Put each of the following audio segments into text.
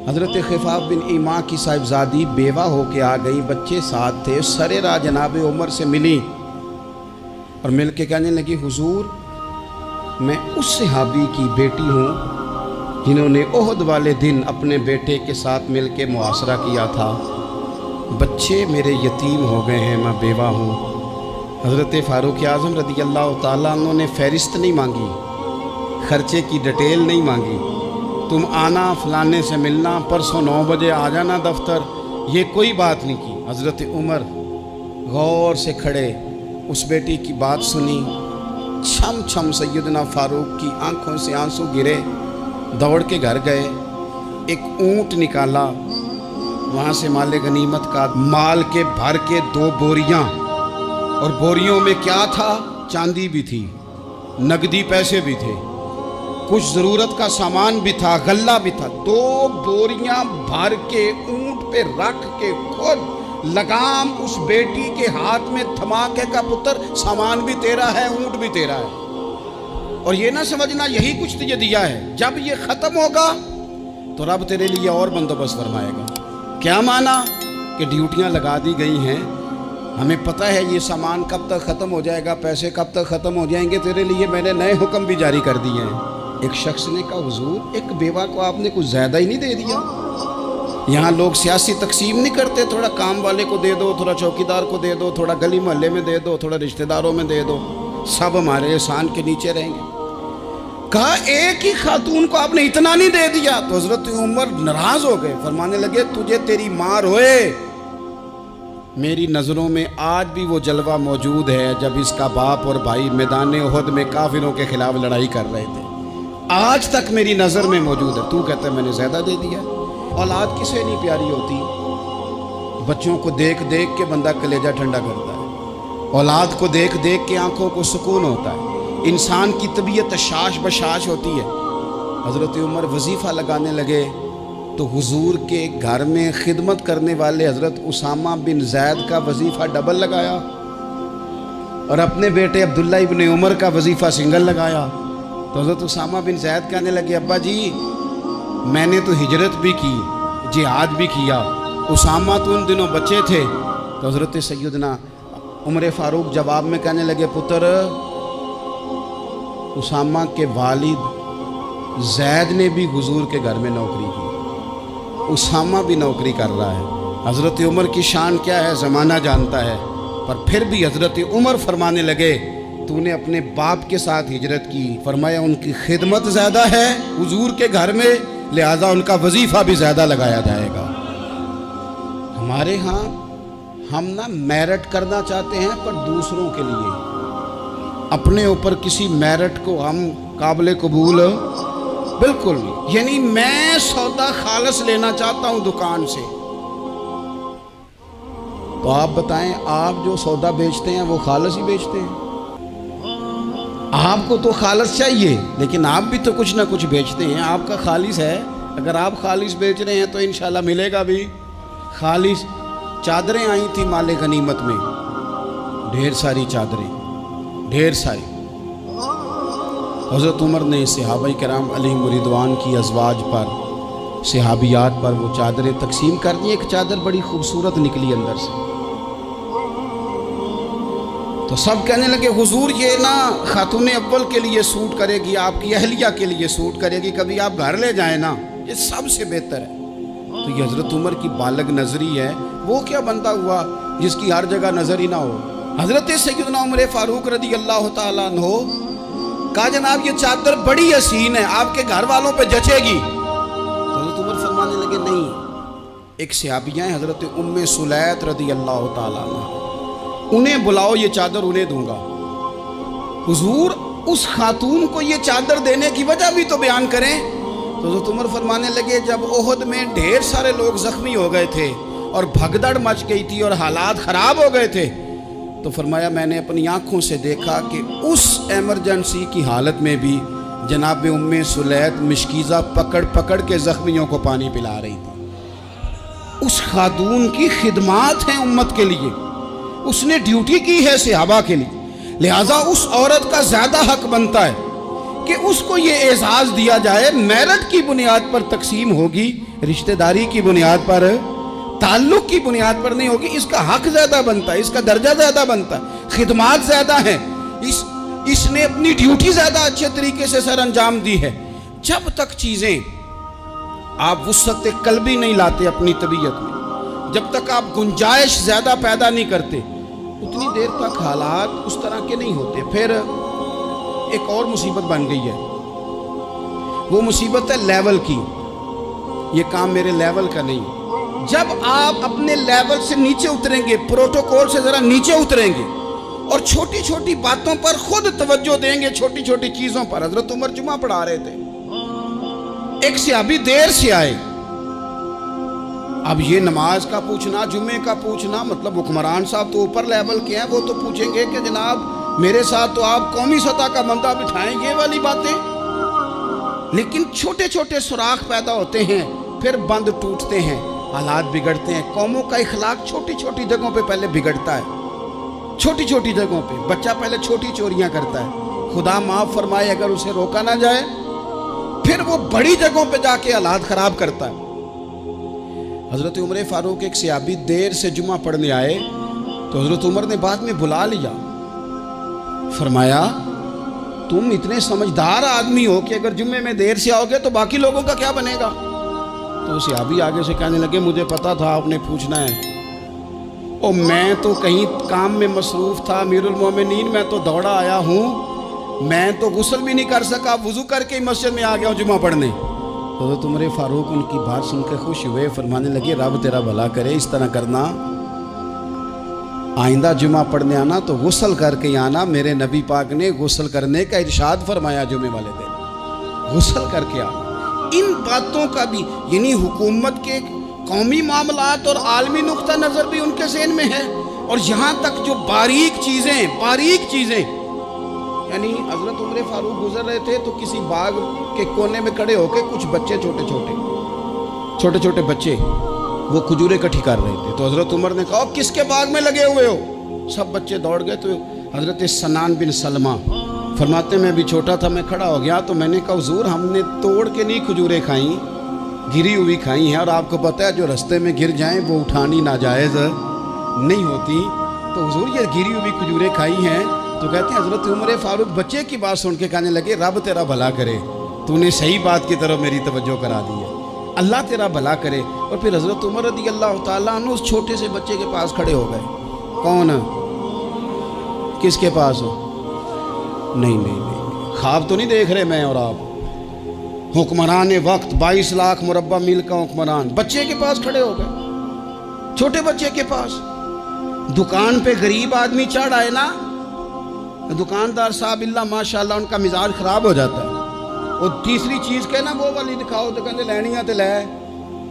حضرت خفاف بن ایما کی صاحبزادی بیوہ ہو کے آ گئی، بچے ساتھ تھے، سرے راہ جناب عمر سے ملی اور مل کے کہنے لگی حضور میں اس صحابی کی بیٹی ہوں جنہوں نے احد والے دن اپنے بیٹے کے ساتھ مل کے محاصرہ کیا تھا، بچے میرے یتیم ہو گئے ہیں، میں بیوہ ہوں۔ حضرت فاروق اعظم رضی اللہ تعالیٰ عنہ نے فہرست نہیں مانگی، خرچے کی ڈیٹیل نہیں مانگی، تم آنا فلانے سے ملنا، پرسوں 9 بجے آ جانا دفتر، یہ کوئی بات نہیں کی۔ حضرت عمر غور سے کھڑے، اس بیٹی کی بات سنی، چھم چھم سیدنا فاروق کی آنکھوں سے آنسو گرے، دوڑ کے گھر گئے، ایک اونٹ نکالا، وہاں سے مال غنیمت کا مال کے بھر کے 2 بوریاں، اور بوریوں میں کیا تھا؟ چاندی بھی تھی، نقدی پیسے بھی تھے، کچھ ضرورت کا سامان بھی تھا، غلہ بھی تھا، 2 بوریاں بھر کے اونٹ پہ رکھ کے خود لگام اس بیٹی کے ہاتھ میں تھما کے کا پتر سامان بھی تیرا ہے، اونٹ بھی تیرا ہے، اور یہ نہ سمجھنا یہی کچھ تجھے دیا ہے، جب یہ ختم ہوگا تو رب تیرے لیے اور بندوبست فرمائے گا۔ کیا مانا؟ کہ ڈیوٹیاں لگا دی گئی ہیں، ہمیں پتہ ہے یہ سامان کب تک ختم ہو جائے گا، پیسے کب تک ختم ہو جائیں گے، تیرے لیے میں نے نئے حکم بھی جاری کر دیے ہیں۔ ایک شخص نے کہا حضور ایک بیوہ کو آپ نے کچھ زیادہ ہی نہیں دے دیا؟ یہاں لوگ سیاسی تقسیم نہیں کرتے، تھوڑا کام والے کو دے دو، تھوڑا چوکیدار کو دے دو، تھوڑا گلی محلے میں دے دو، تھوڑا رشتہ داروں میں دے دو، سب ہمارے احسان کے نیچے رہیں گے۔ کہا ایک ہی خاتون کو آپ نے اتنا نہیں دے دیا؟ تو حضرت عمر ناراض ہو گئے، فرمانے لگے تجھے تیری مار ہوئے، میری نظروں میں آج بھی وہ جلوہ موجود ہے جب اس کا باپ اور بھائی میدان احد میں کافروں کے خلاف لڑائی کر رہے تھے، آج تک میری نظر میں موجود ہے۔ تو کہتا ہے میں نے زیادہ دے دیا؟ اولاد کسے نہیں پیاری ہوتی؟ بچوں کو دیکھ دیکھ کے بندہ کلیجہ ٹھنڈا کرتا ہے، اولاد کو دیکھ دیکھ کے آنکھوں کو سکون ہوتا ہے، انسان کی طبیعت شاش بشاش ہوتی ہے۔ حضرت عمر وظیفہ لگانے لگے تو حضور کے گھر میں خدمت کرنے والے حضرت اسامہ بن زید کا وظیفہ ڈبل لگایا اور اپنے بیٹے عبداللہ ابن عمر کا وظیفہ سنگل لگایا۔ تو حضرت اسامہ بن زید کہنے لگے ابا جی میں نے تو ہجرت بھی کی، جہاد بھی کیا، اسامہ تو ان دنوں بچے تھے۔ تو حضرت سیدنا عمر فاروق جواب میں کہنے لگے پتر اسامہ کے والد زید نے بھی حضور کے گھر میں نوکری کی، اسامہ بھی نوکری کر رہا ہے۔ حضرت عمر کی شان کیا ہے زمانہ جانتا ہے، پر پھر بھی حضرت عمر فرمانے لگے تو نے اپنے باپ کے ساتھ ہجرت کی، فرمایا ان کی خدمت زیادہ ہے حضور کے گھر میں، لہذا ان کا وظیفہ بھی زیادہ لگایا جائے گا۔ ہمارے ہاں ہم نہ میرٹ کرنا چاہتے ہیں پر دوسروں کے لیے، اپنے اوپر کسی میرٹ کو ہم قابل قبول بالکل نہیں، یعنی میں سودا خالص لینا چاہتا ہوں دکان سے، تو آپ بتائیں آپ جو سودا بیچتے ہیں وہ خالص ہی بیچتے ہیں؟ آپ کو تو خالص چاہیے لیکن آپ بھی تو کچھ نہ کچھ بیچتے ہیں، آپ کا خالص ہے، اگر آپ خالص بیچ رہے ہیں تو انشاءاللہ ملے گا بھی خالص۔ چادریں آئی تھیں مال غنیمت میں، ڈھیر ساری چادریں، ڈھیر ساری۔ حضرت عمر نے صحابہ کرام علیہم رضوان کی ازواج پر، صحابیات پر وہ چادریں تقسیم کر دی، ایک چادر بڑی خوبصورت نکلی اندر سے، تو سب کہنے لگے حضور یہ نا خاتون اول کے لیے سوٹ کرے گی، آپ کی اہلیہ کے لیے سوٹ کرے گی، کبھی آپ گھر لے جائیں نا، یہ سب سے بہتر ہے۔ تو یہ حضرت عمر کی بالغ نظری ہے، وہ کیا بندہ ہوا جس کی ہر جگہ نظر ہی نہ ہو۔ حضرت سیدنا عمر فاروق رضی اللہ تعالیٰ عنہ کہا جناب یہ چادر بڑی حسین ہے، آپ کے گھر والوں پہ جچے گی؟ تو حضرت عمر فرمانے لگے نہیں، ایک صحابیہ ہیں حضرت ام سلیت رضی اللہ تعالیٰ عنہ، انہیں بلاؤ یہ چادر انہیں دوں گا۔ حضور اس خاتون کو یہ چادر دینے کی وجہ بھی تو بیان کریں۔ تو حضرت عمر فرمانے لگے جب احد میں ڈھیر سارے لوگ زخمی ہو گئے تھے اور بھگدڑ مچ گئی تھی اور حالات خراب ہو گئے تھے، تو فرمایا میں نے اپنی آنکھوں سے دیکھا کہ اس ایمرجنسی کی حالت میں بھی جناب ام سلیت مشکیزہ پکڑ پکڑ کے زخمیوں کو پانی پلا رہی تھی۔ اس خاتون کی خدمات ہیں امت کے لیے، اس نے ڈیوٹی کی ہے صحابہ کے لیے، لہٰذا اس عورت کا زیادہ حق بنتا ہے کہ اس کو یہ اعزاز دیا جائے میرٹ کی بنیاد پر تقسیم ہوگی، رشتہ داری کی بنیاد پر، تعلق کی بنیاد پر نہیں ہوگی، اس کا حق زیادہ بنتا ہے، اس کا درجہ زیادہ بنتا ہے، خدمات زیادہ ہیں، اس نے اپنی ڈیوٹی زیادہ اچھے طریقے سے سر انجام دی ہے۔ جب تک چیزیں آپ وسعت قلبی نہیں لاتے اپنی طبیعت میں، جب تک آپ گنجائش زیادہ پیدا نہیں کرتے، اتنی دیر تک حالات اس طرح کے نہیں ہوتے۔ پھر ایک اور مصیبت بن گئی ہے، وہ مصیبت ہے لیول کی۔ یہ کام میرے لیول کا نہیں۔ جب آپ اپنے لیول سے نیچے اتریں گے، پروٹوکول سے ذرا نیچے اتریں گے اور چھوٹی چھوٹی باتوں پر خود توجہ دیں گے، چھوٹی چھوٹی چیزوں پر۔ حضرت عمر جمعہ پڑھا رہے تھے، ایک صحابی دیر سے آئے۔ اب یہ نماز کا پوچھنا، جمعے کا پوچھنا، مطلب حکمران صاحب تو اوپر لیول کے ہیں، وہ تو پوچھیں گے کہ جناب میرے ساتھ تو آپ قومی سطح کا بندہ بٹھائیں، یہ والی باتیں۔ لیکن چھوٹے چھوٹے سوراخ پیدا ہوتے ہیں، پھر بند ٹوٹتے ہیں، حالات بگڑتے ہیں۔ قوموں کا اخلاق چھوٹی چھوٹی جگہوں پہ پہلے بگڑتا ہے، چھوٹی چھوٹی جگہوں پہ۔ بچہ پہلے چھوٹی چوریاں کرتا ہے، خدا معاف فرمائے اگر اسے روکا نہ جائے، پھر وہ بڑی جگہوں پہ جا کے حالات خراب کرتا ہے۔ حضرت عمر فاروق ایک صحابی دیر سے جمعہ پڑھنے آئے تو حضرت عمر نے بعد میں بلا لیا، فرمایا تم اتنے سمجھدار آدمی ہو کہ اگر جمعے میں دیر سے آؤ گے تو باقی لوگوں کا کیا بنے گا؟ تو صحابی آگے سے کہنے لگے مجھے پتا تھا آپ نے پوچھنا ہے، اور میں تو کہیں کام میں مصروف تھا امیر المومنین، میں تو دوڑا آیا ہوں، میں تو غسل بھی نہیں کر سکا، وضو کر کے مسجد میں آ گیا ہوں جمعہ پڑھنے۔ حضرت عمر فاروق ان کی بات سن کے خوش ہوئے، فرمانے لگے رب تیرا بھلا کرے، اس طرح کرنا، آئندہ جمعہ پڑھنے آنا تو غسل کر کے آنا، میرے نبی پاک نے غسل کرنے کا ارشاد فرمایا جمعے والے دن، غسل کر کے آنا۔ ان باتوں کا بھی یعنی حکومت کے قومی معاملات اور عالمی نقطہ نظر بھی ان کے ذہن میں ہے، اور یہاں تک جو باریک چیزیں یعنی حضرت عمر فاروق گزر رہے تھے تو کسی باغ کے کونے میں کھڑے ہو کے کچھ بچے چھوٹے چھوٹے بچے وہ کھجوریں اکٹھی کر رہے تھے، تو حضرت عمر نے کہا کس کے باغ میں لگے ہوئے ہو؟ سب بچے دوڑ گئے، تو حضرت سنان بن سلمہ فرماتے میں بھی چھوٹا تھا، میں کھڑا ہو گیا تو میں نے کہا حضور ہم نے توڑ کے نہیں کھجوریں کھائیں، گری ہوئی کھائی ہیں، اور آپ کو پتہ ہے جو رستے میں گر جائیں وہ اٹھانی ناجائز نہیں ہوتی، تو حضور یہ گری ہوئی کھجوریں کھائی ہیں۔ تو کہتے ہیں حضرت عمر فاروق بچے کی بات سن کے کہنے لگے رب تیرا بھلا کرے، تو نے صحیح بات کی طرف میری توجہ کرا دی ہے، اللہ تیرا بھلا کرے۔ اور پھر حضرت عمر رضی اللہ تعالیٰ عنہ اس چھوٹے سے بچے کے پاس کھڑے ہو گئے۔ کون؟ کس کے پاس؟ نہیں، خواب تو نہیں دیکھ رہے میں اور آپ، حکمران وقت 22 لاکھ مربع میل کا حکمران بچے کے پاس کھڑے ہو گئے، چھوٹے بچے کے پاس۔ دکان پہ غریب آدمی چڑھ آئے نا، دکاندار صاحب اللہ ماشاءاللہ ان کا مزاج خراب ہو جاتا ہے، اور تیسری چیز کہنا وہ والی دکھاؤ تو کہتے لینی ہے تو لے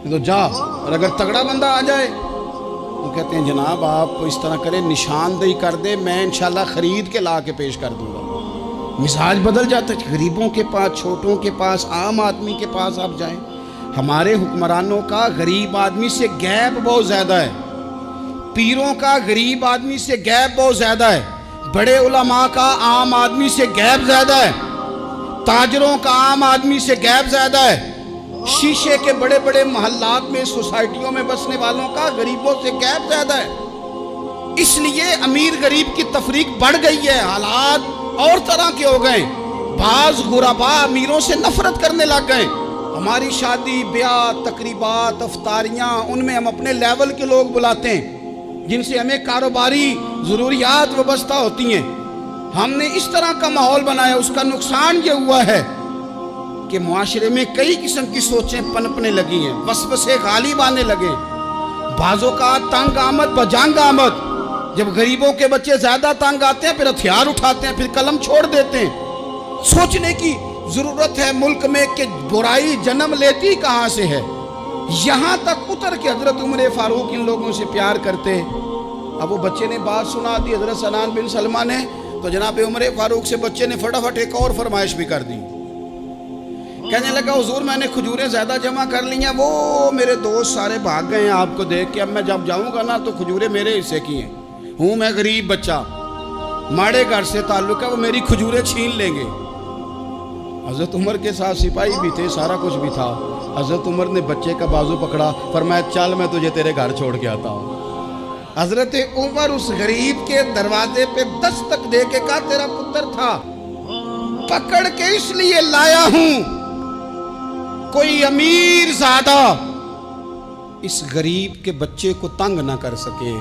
تو جا، اور اگر تگڑا بندہ آ جائے تو کہتے ہیں جناب آپ اس طرح کریں نشاندہی کر دے، میں انشاءاللہ خرید کے لا کے پیش کر دوں گا۔ مزاج بدل جاتا ہے، غریبوں کے پاس، چھوٹوں کے پاس، عام آدمی کے پاس آپ جائیں۔ ہمارے حکمرانوں کا غریب آدمی سے گیپ بہت زیادہ ہے، پیروں کا غریب آدمی سے گیپ بہت زیادہ ہے، بڑے علماء کا عام آدمی سے گیپ زیادہ ہے، تاجروں کا عام آدمی سے گیپ زیادہ ہے، شیشے کے بڑے بڑے محلات میں سوسائٹیوں میں بسنے والوں کا غریبوں سے گیپ زیادہ ہے۔ اس لیے امیر غریب کی تفریق بڑھ گئی ہے، حالات اور طرح کے ہو گئے، بعض غرباء امیروں سے نفرت کرنے لگ گئے۔ ہماری شادی بیاہ تقریبات افطاریاں ان میں ہم اپنے لیول کے لوگ بلاتے ہیں جن سے ہمیں کاروباری ضروریات وابستہ ہوتی ہیں، ہم نے اس طرح کا ماحول بنایا۔ اس کا نقصان یہ ہوا ہے کہ معاشرے میں کئی قسم کی سوچیں پنپنے لگی ہیں، وسوسے غالب آنے لگے، بعضوں کا تنگ آمد بجنگ آمد۔ جب غریبوں کے بچے زیادہ تنگ آتے ہیں پھر ہتھیار اٹھاتے ہیں، پھر قلم چھوڑ دیتے ہیں۔ سوچنے کی ضرورت ہے ملک میں کہ برائی جنم لیتی کہاں سے ہے۔ یہاں تک اتر کے حضرت عمر فاروق ان لوگوں سے پیار کرتے۔ اب وہ بچے نے بات سنا دی حضرت سنان بن سلمہ نے، تو جناب عمر فاروق سے بچے نے فٹافٹ ایک اور فرمائش بھی کر دی، کہنے لگا حضور میں نے کھجوریں زیادہ جمع کر لی ہیں، وہ میرے دوست سارے بھاگ گئے ہیں آپ کو دیکھ کے، اب میں جب جاؤں گا نا تو کھجوریں میرے حصے کی ہیں، ہوں میں غریب بچہ، ماڑے گھر سے تعلق ہے، وہ میری کھجوریں چھین لیں گے۔ حضرت عمر کے ساتھ سپاہی بھی تھے، سارا کچھ بھی تھا۔ حضرت عمر نے بچے کا بازو پکڑا، فرمایا چل میں تجھے تیرے گھر چھوڑ کے آتا ہوں۔ حضرت عمر اس غریب کے دروازے پہ دستک دے کے کہا تیرا پتر تھا، پکڑ کے اس لیے لایا ہوں کوئی امیر زادہ اس غریب کے بچے کو تنگ نہ کر سکے،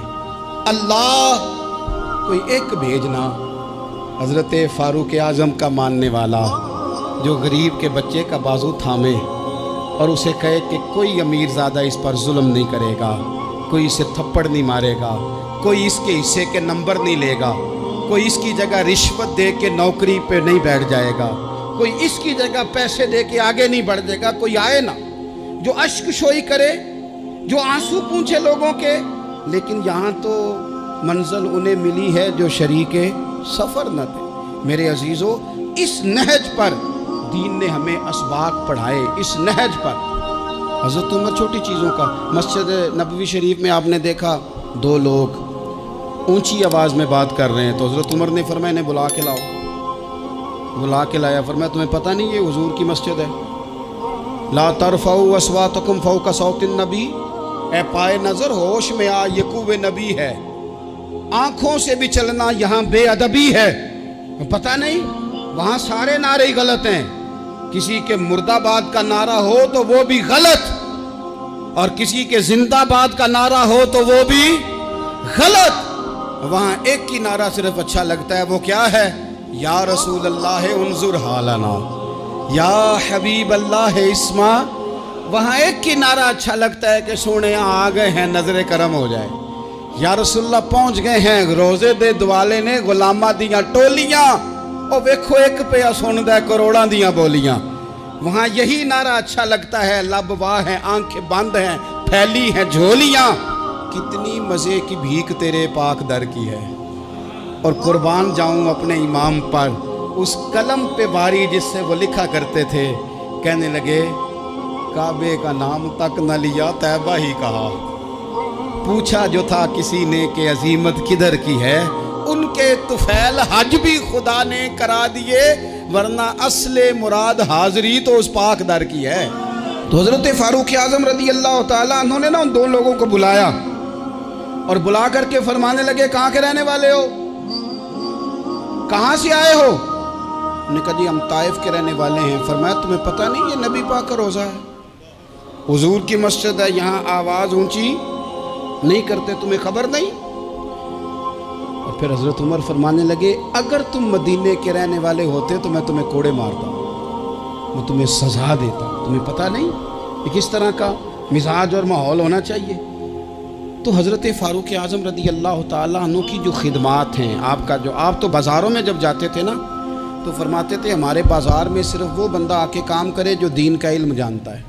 اللہ کوئی ایک بھیجنا۔ حضرت فاروق اعظم کا ماننے والا جو غریب کے بچے کا بازو تھامے اور اسے کہے کہ کوئی امیر زادہ اس پر ظلم نہیں کرے گا، کوئی اسے تھپڑ نہیں مارے گا، کوئی اس کے حصے کے نمبر نہیں لے گا، کوئی اس کی جگہ رشوت دے کے نوکری پہ نہیں بیٹھ جائے گا، کوئی اس کی جگہ پیسے دے کے آگے نہیں بڑھ جائے گا، کوئی آئے نا جو اشک شوئی کرے، جو آنسو پونچھے لوگوں کے۔ لیکن یہاں تو منزل انہیں ملی ہے جو شریک سفر نہ تھے۔ میرے عزیزو، اس نہج پر دین نے ہمیں اسباق پڑھائے، اس نہج پر۔ حضرت عمر چھوٹی چیزوں کا، مسجد نبوی شریف میں آپ نے دیکھا دو لوگ اونچی آواز میں بات کر رہے ہیں، تو حضرت عمر نے فرمایا انہیں بلا کے لاؤ۔ بلا کے لایا، فرمایا تمہیں پتہ نہیں یہ حضور کی مسجد ہے؟ لا ترفعوا اصواتکم فوق صوت النبی، اے پائے نظر ہوش میں آ، یہ کوہ نبی ہے، آنکھوں سے بھی چلنا یہاں بے ادبی ہے۔ پتہ نہیں وہاں سارے نعرے غلط ہیں، کسی کے مرد آباد کا نعرہ ہو تو وہ بھی غلط، اور کسی کے زندہ آباد کا نعرہ ہو تو وہ بھی غلط۔ وہاں ایک کی نعرہ صرف اچھا لگتا ہے، وہ کیا ہے؟ یا رسول اللہ انظر حالنا، یا حبیب اللہ اسما۔ وہاں ایک کی نعرہ اچھا لگتا ہے کہ سونے یہاں آ گئے ہیں، نظر کرم ہو جائے۔ یا رسول اللہ پہنچ گئے ہیں، روزے دے دوالے نے غلامہ دیاں ٹولیاں، او ویکھو ایک پہ سن دے کروڑاں دیاں بولیاں۔ وہاں یہی نعرہ اچھا لگتا ہے، لب واہ ہیں، آنکھیں بند ہیں، پھیلی ہیں جھولیاں، کتنی مزے کی بھیک تیرے پاک در کی ہے۔ اور قربان جاؤں اپنے امام پر، اس قلم پہ باری جس سے وہ لکھا کرتے تھے، کہنے لگے کعبے کا نام تک نہ لیا، طیبہ ہی کہا۔ پوچھا جو تھا کسی نے کہ عظیمت کدھر کی ہے، ان کے طفیل حج بھی خدا نے کرا دیے، ورنہ اصل مراد حاضری تو اس پاک در کی ہے۔ تو حضرت فاروق اعظم رضی اللہ تعالیٰ عنہ نے نا ان دو لوگوں کو بلایا اور بلا کر کے فرمانے لگے کہاں کے رہنے والے ہو، کہاں سے آئے ہو؟ انہوں نے کہا جی ہم طائف کے رہنے والے ہیں۔ فرمایا تمہیں پتہ نہیں یہ نبی پاک کا روزہ ہے، حضور کی مسجد ہے، یہاں آواز اونچی نہیں کرتے، تمہیں خبر نہیں؟ اور پھر حضرت عمر فرمانے لگے اگر تم مدینے کے رہنے والے ہوتے تو میں تمہیں کوڑے مارتا، میں تمہیں سزا دیتا، تمہیں پتہ نہیں کہ کس طرح کا مزاج اور ماحول ہونا چاہیے۔ تو حضرت فاروق اعظم رضی اللہ تعالیٰ عنہ کی جو خدمات ہیں، آپ تو بازاروں میں جب جاتے تھے نا تو فرماتے تھے ہمارے بازار میں صرف وہ بندہ آ کے کام کرے جو دین کا علم جانتا ہے،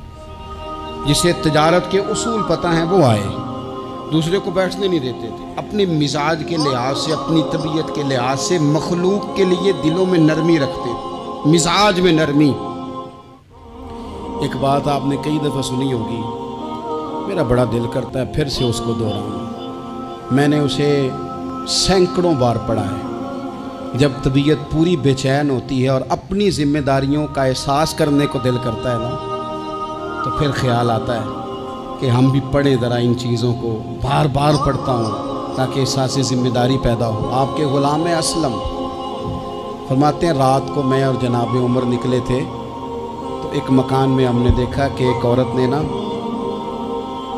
جسے تجارت کے اصول پتہ ہیں، وہ آئے، دوسرے کو بیٹھنے نہیں دیتے تھے۔ اپنے مزاج کے لحاظ سے، اپنی طبیعت کے لحاظ سے مخلوق کے لیے دلوں میں نرمی رکھتے تھے، مزاج میں نرمی۔ ایک بات آپ نے کئی دفعہ سنی ہوگی، میرا بڑا دل کرتا ہے پھر سے اس کو دہراؤں، میں نے اسے سینکڑوں بار پڑھا ہے۔ جب طبیعت پوری بے چین ہوتی ہے اور اپنی ذمہ داریوں کا احساس کرنے کو دل کرتا ہے نا، تو پھر خیال آتا ہے کہ ہم بھی پڑھیں ذرا ان چیزوں کو، بار بار پڑھتا ہوں تاکہ احساس ذمہ داری پیدا ہو۔ آپ کے غلام اسلم فرماتے ہیں رات کو میں اور جناب عمر نکلے تھے تو ایک مکان میں ہم نے دیکھا کہ ایک عورت نے نا،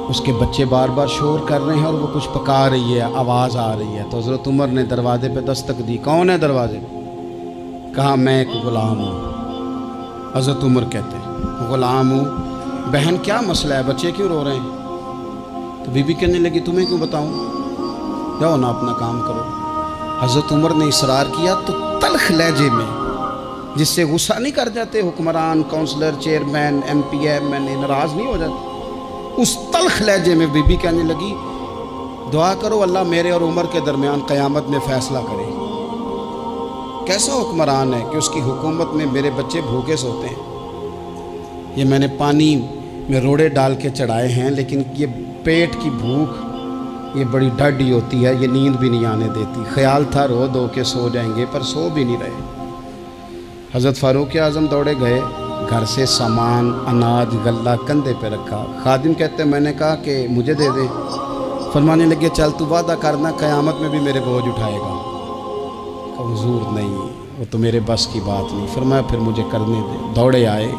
اس کے بچے بار بار شور کر رہے ہیں اور وہ کچھ پکا رہی ہے، آواز آ رہی ہے۔ تو حضرت عمر نے دروازے پہ دستک دی، کون ہے دروازے پہ؟ کہا میں ایک غلام ہوں۔ حضرت عمر کہتے ہیں غلام ہوں، بہن کیا مسئلہ ہے، بچے کیوں رو رہے ہیں؟ تو بی بی کہنے لگی تمہیں کیوں بتاؤں، جاؤ نا اپنا کام کرو۔ حضرت عمر نے اصرار کیا تو تلخ لہجے میں، جس سے غصہ نہیں کر جاتے حکمران، councillor, chairman, M P M N A ناراض نہیں ہو جاتے، اس تلخ لہجے میں بی بی کہنے لگی دعا کرو اللہ میرے اور عمر کے درمیان قیامت میں فیصلہ کرے۔ کیسا حکمران ہے کہ اس کی حکومت میں میرے بچے بھوکے سوتے ہیں، یہ میں نے پانی میں روڑے ڈال کے چڑھائے ہیں، لیکن یہ پیٹ کی بھوک یہ بڑی ڈاڈھی ہوتی ہے، یہ نیند بھی نہیں آنے دیتی۔ خیال تھا رو دو کے سو جائیں گے، پر سو بھی نہیں رہے۔ حضرت فاروق اعظم دوڑے گئے، گھر سے سامان اناج غلہ کندھے پہ رکھا۔ خادم کہتے ہیں میں نے کہا کہ مجھے دے دیں، فرمانے لگے چل تو وعدہ کرنا قیامت میں بھی میرے بوجھ اٹھائے گا۔ حضور نہیں، وہ تو میرے بس کی بات نہیں۔ فرمایا پھر مجھے کرنے دے۔ دوڑے آئے،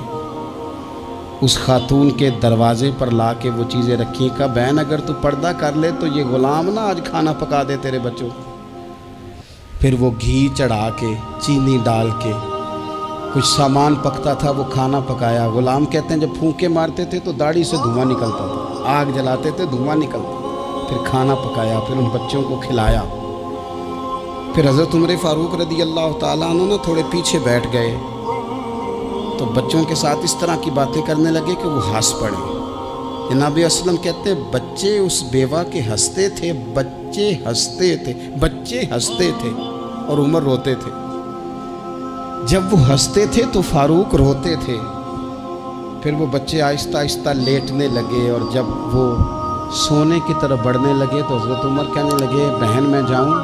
اس خاتون کے دروازے پر لا کے وہ چیزیں رکھی، کہا بہن اگر تو پردہ کر لے تو یہ غلام نہ آج کھانا پکا دے تیرے بچوں۔ پھر وہ گھی چڑھا کے چینی ڈال کے کچھ سامان پکتا تھا وہ کھانا پکایا۔ غلام کہتے ہیں جب پھونکے مارتے تھے تو داڑھی سے دھواں نکلتا تھا، آگ جلاتے تھے دھواں نکلتا تھا۔ پھر کھانا پکایا، پھر ان بچوں کو کھلایا۔ پھر حضرت عمر فاروق رضی اللہ تعالیٰ عنہ نے تھوڑے پیچھے بیٹھ گئے تو بچوں کے ساتھ اس طرح کی باتیں کرنے لگے کہ وہ ہنس پڑے۔ جناب اسلم کہتے ہیں بچے اس بیوہ کے ہنستے تھے، بچے ہنستے تھے اور عمر روتے تھے۔ جب وہ ہنستے تھے تو فاروق روتے تھے۔ پھر وہ بچے آہستہ آہستہ لیٹنے لگے، اور جب وہ سونے کی طرف بڑھنے لگے تو حضرت عمر کہنے لگے بہن میں جاؤں؟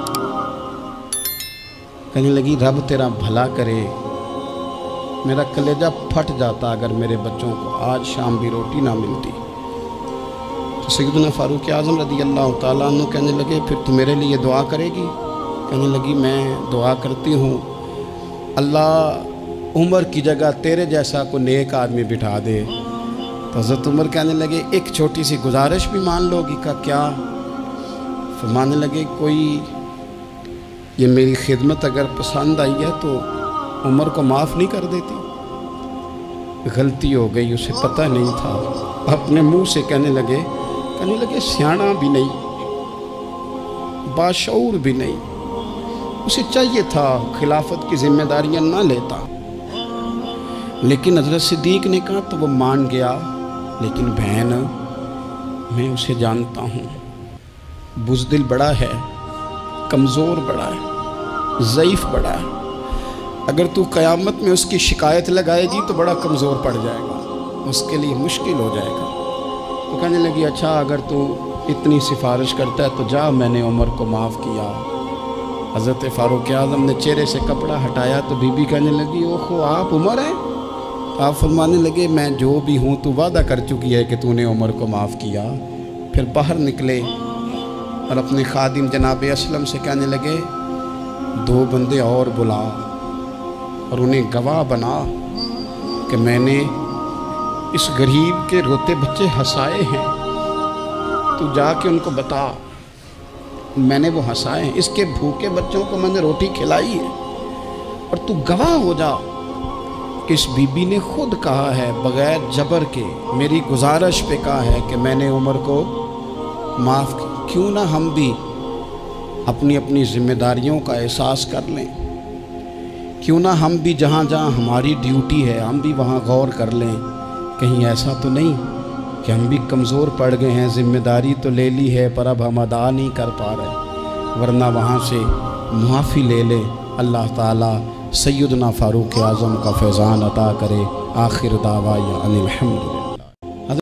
کہنے لگی رب تیرا بھلا کرے، میرا کلیجہ پھٹ جاتا اگر میرے بچوں کو آج شام بھی روٹی نہ ملتی۔ تو سیدنا فاروق اعظم رضی اللہ تعالیٰ عنہ کہنے لگے پھر تو میرے لیے دعا کرے گی؟ کہنے لگی میں دعا کرتی ہوں اللہ عمر کی جگہ تیرے جیسا کو نیک آدمی بٹھا دے۔ تو حضرت عمر کہنے لگے ایک چھوٹی سی گزارش بھی مان لو گی؟ کا کیا؟ فرمانے لگے کوئی یہ میری خدمت اگر پسند آئی ہے تو عمر کو معاف نہیں کر دیتی؟ غلطی ہو گئی، اسے پتہ نہیں تھا۔ اپنے منہ سے کہنے لگے سیاںا بھی نہیں، باشعور بھی نہیں، اسے چاہیے تھا خلافت کی ذمہ داریاں نہ لیتا۔ لیکن حضرت صدیق نے کہا تو وہ مان گیا، لیکن بہن میں اسے جانتا ہوں، بزدل بڑا ہے، کمزور بڑا ہے، ضعیف بڑا ہے، اگر تو قیامت میں اس کی شکایت لگائے گی تو بڑا کمزور پڑ جائے گا، اس کے لیے مشکل ہو جائے گا۔ تو کہنے لگی اچھا اگر تو اتنی سفارش کرتا ہے تو جا، میں نے عمر کو معاف کیا۔ حضرت فاروق اعظم نے چہرے سے کپڑا ہٹایا تو بی بی کہنے لگی اوہو آپ عمر ہیں؟ آپ فرمانے لگے میں جو بھی ہوں تو وعدہ کر چکی ہے کہ تو نے عمر کو معاف کیا۔ پھر باہر نکلے اور اپنے خادم جناب اسلم سے کہنے لگے 2 بندے اور بلا اور انہیں گواہ بنا کہ میں نے اس غریب کے روتے بچے ہنسائے ہیں، تو جا کے ان کو بتا میں نے وہ ہنسائے ہیں، اس کے بھوکے بچوں کو میں نے روٹی کھلائی ہے، اور تو گواہ ہو جا کہ اس بی بی نے خود کہا ہے بغیر جبر کے، میری گزارش پہ کہا ہے کہ میں نے عمر کو معاف کیا۔ کیوں نہ ہم بھی اپنی اپنی ذمہ داریوں کا احساس کر لیں، کیوں نہ ہم بھی جہاں جہاں ہماری ڈیوٹی ہے ہم بھی وہاں غور کر لیں، کہیں ایسا تو نہیں کہ ہم بھی کمزور پڑ گئے ہیں، ذمہ داری تو لے لی ہے پر اب ہم ادا نہیں کر پا رہے، ورنہ وہاں سے معافی لے لیں۔ اللہ تعالیٰ سیدنا فاروق اعظم کا فیضان عطا کرے۔ آخر دعوانا ان الحمد للہ۔